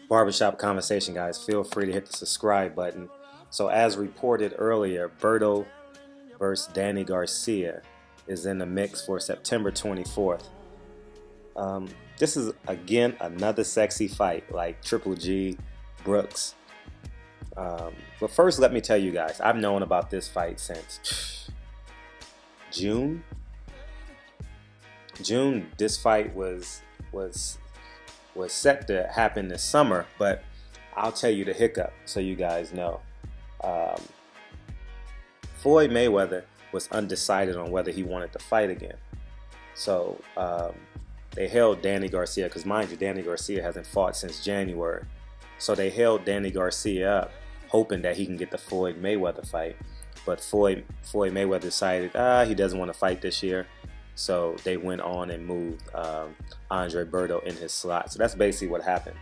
Barbershop Conversation, guys. Feel free to hit the subscribe button. So, as reported earlier, Berto versus Danny Garcia is in the mix for September 24th. This is, again, another sexy fight like Triple G, Brooks. But first, let me tell you guys, I've known about this fight since June. This fight was set to happen this summer, but I'll tell you the hiccup so you guys know. Floyd Mayweather was undecided on whether he wanted to fight again. So they held Danny Garcia, because mind you, Danny Garcia hasn't fought since January. So they held Danny Garcia up, hoping that he can get the Floyd Mayweather fight. But Floyd Mayweather decided he doesn't want to fight this year. So they went on and moved Andre Berto in his slot. So that's basically what happened.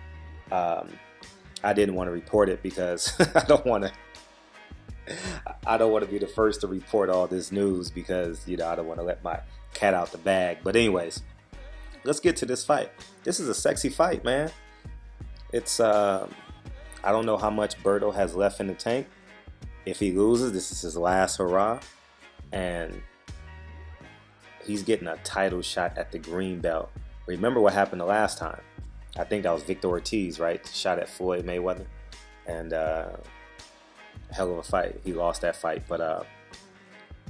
I didn't want to report it because I don't want to be the first to report all this news, because I don't want to let my cat out the bag. But anyways, let's get to this fight. This is a sexy fight, man. It's I don't know how much Berto has left in the tank. If he loses, this is his last hurrah, and he's getting a title shot at the green belt. Remember what happened the last time? I think that was Victor Ortiz, right? Shot at Floyd Mayweather, and hell of a fight. He lost that fight, but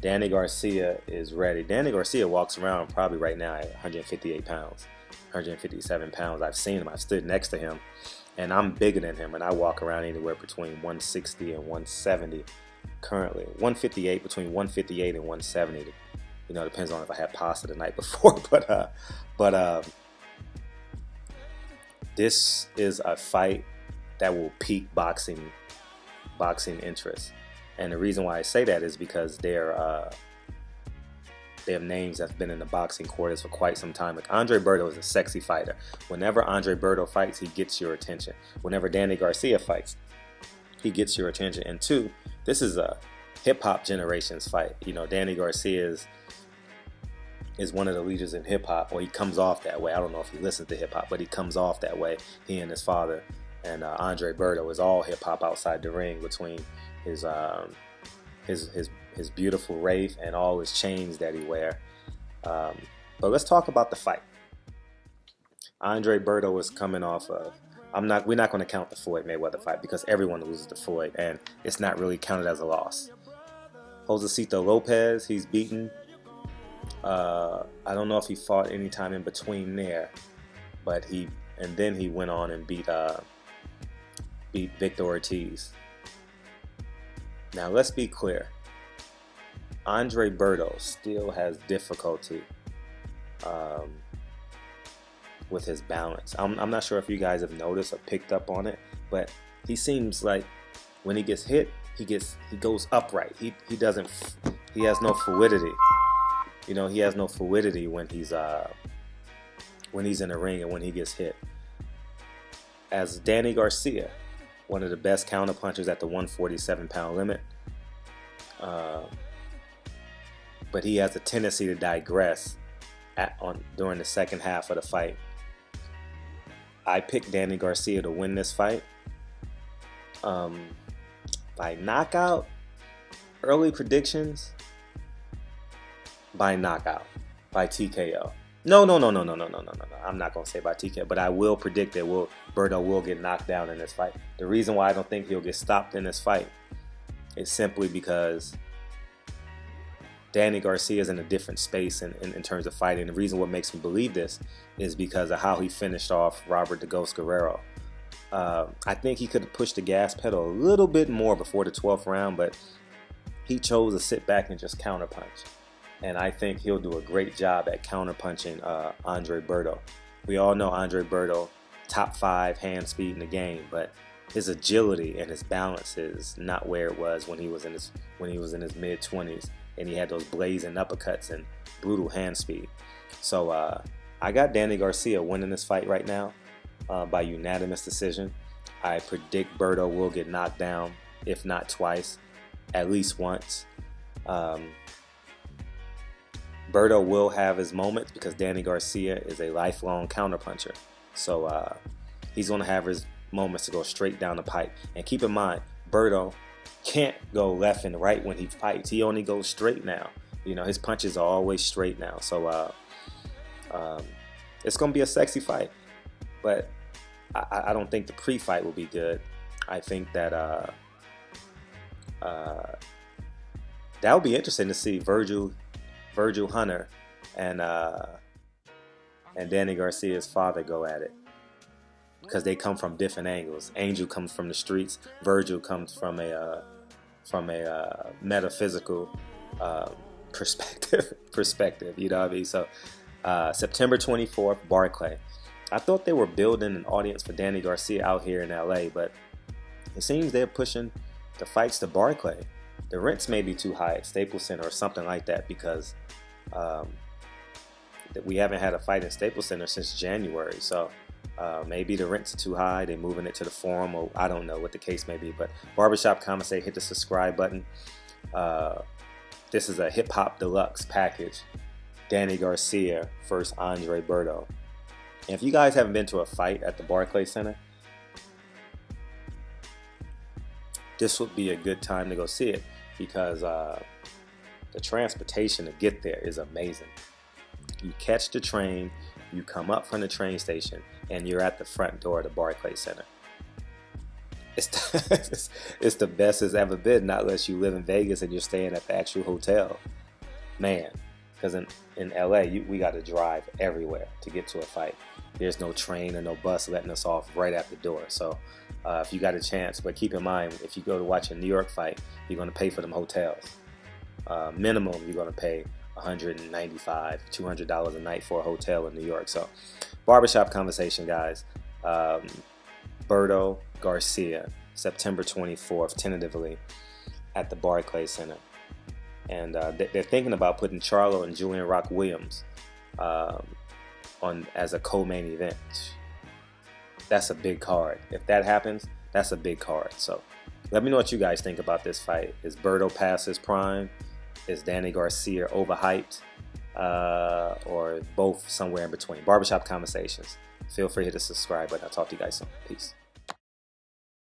Danny Garcia is ready. Danny Garcia walks around probably right now at 158 pounds, 157 pounds. I've seen him. I've stood next to him, and I'm bigger than him, and I walk around anywhere between 160 and 170 currently. 158, between 158 and 170. Depends on if I had pasta the night before, but this is a fight that will pique boxing interest. And the reason why I say that is because they have names that's been in the boxing quarters for quite some time. Like Andre Berto is a sexy fighter. Whenever Andre Berto fights, he gets your attention. Whenever Danny Garcia fights, he gets your attention. And two, this is a hip-hop generations fight. Danny Garcia is one of the leaders in hip-hop, or he comes off that way. I don't know if he listens to hip-hop, but he comes off that way. He and his father. And Andre Berto is all hip-hop outside the ring, between his beautiful Wraith and all his chains that he wear. But let's talk about the fight. Andre Berto is coming off of... We're not going to count the Floyd Mayweather fight, because everyone loses to Floyd, and it's not really counted as a loss. Josecito Lopez, he's beaten. I don't know if he fought any time in between there, but then he went on and beat Victor Ortiz. Now let's be clear. Andre Berto still has difficulty with his balance. I'm not sure if you guys have noticed or picked up on it, but he seems like when he gets hit, he goes upright. He has no fluidity. He has no fluidity when he's in the ring and when he gets hit. As Danny Garcia, one of the best counterpunchers at the 147-pound limit, but he has a tendency to digress during the second half of the fight. I picked Danny Garcia to win this fight by knockout. Early predictions: by knockout, by TKO. No. I'm not going to say by TKO, but I will predict that Berto will get knocked down in this fight. The reason why I don't think he'll get stopped in this fight is simply because Danny Garcia is in a different space in terms of fighting. The reason what makes me believe this is because of how he finished off Robert the Ghost Guerrero. I think he could have pushed the gas pedal a little bit more before the 12th round, but he chose to sit back and just counterpunch. And I think he'll do a great job at counterpunching Andre Berto. We all know Andre Berto, top 5 hand speed in the game, but his agility and his balance is not where it was when he was in his mid-20s, and he had those blazing uppercuts and brutal hand speed. So I got Danny Garcia winning this fight right now by unanimous decision. I predict Berto will get knocked down, if not twice, at least once. Berto will have his moments because Danny Garcia is a lifelong counterpuncher. So he's going to have moments to go straight down the pipe. And keep in mind, Berto can't go left and right when he fights. He only goes straight now. You know, his punches are always straight now. So it's going to be a sexy fight. But I don't think the pre-fight will be good. I think that that would be interesting to see Virgil Hunter and Danny Garcia's father go at it, because they come from different angles. Angel comes from the streets. Virgil comes from a metaphysical perspective. You know what I mean? So September 24th, Barclay. I thought they were building an audience for Danny Garcia out here in LA, but it seems they're pushing the fights to Barclay. The rents may be too high at Staples Center or something like that, because we haven't had a fight in Staples Center since January. So maybe the rents are too high. They're moving it to the Forum, or I don't know what the case may be. But Barbershop Conversation, hit the subscribe button. This is a Hip Hop Deluxe package. Danny Garcia versus Andre Berto. And if you guys haven't been to a fight at the Barclay Center, this would be a good time to go see it, because the transportation to get there is amazing. You catch the train, you come up from the train station, and you're at the front door of the Barclay Center. It's the best it's ever been, not unless you live in Vegas and you're staying at the actual hotel. Man, because in LA, we got to drive everywhere to get to a fight. There's no train or no bus letting us off right at the door. So if you got a chance, but keep in mind, if you go to watch a New York fight, you're going to pay for them hotels. Minimum, you're going to pay $195, $200 a night for a hotel in New York. So Barbershop Conversation, guys. Berto Garcia, September 24th, tentatively at the Barclay Center. And they're thinking about putting Charlo and Julian Rock Williams on as a co-main event. That's a big card. If that happens, that's a big card. So let me know what you guys think about this fight. Is Berto past his prime? Is Danny Garcia overhyped? Or both somewhere in between? Barbershop Conversations. Feel free to hit the subscribe button. I'll talk to you guys soon. Peace.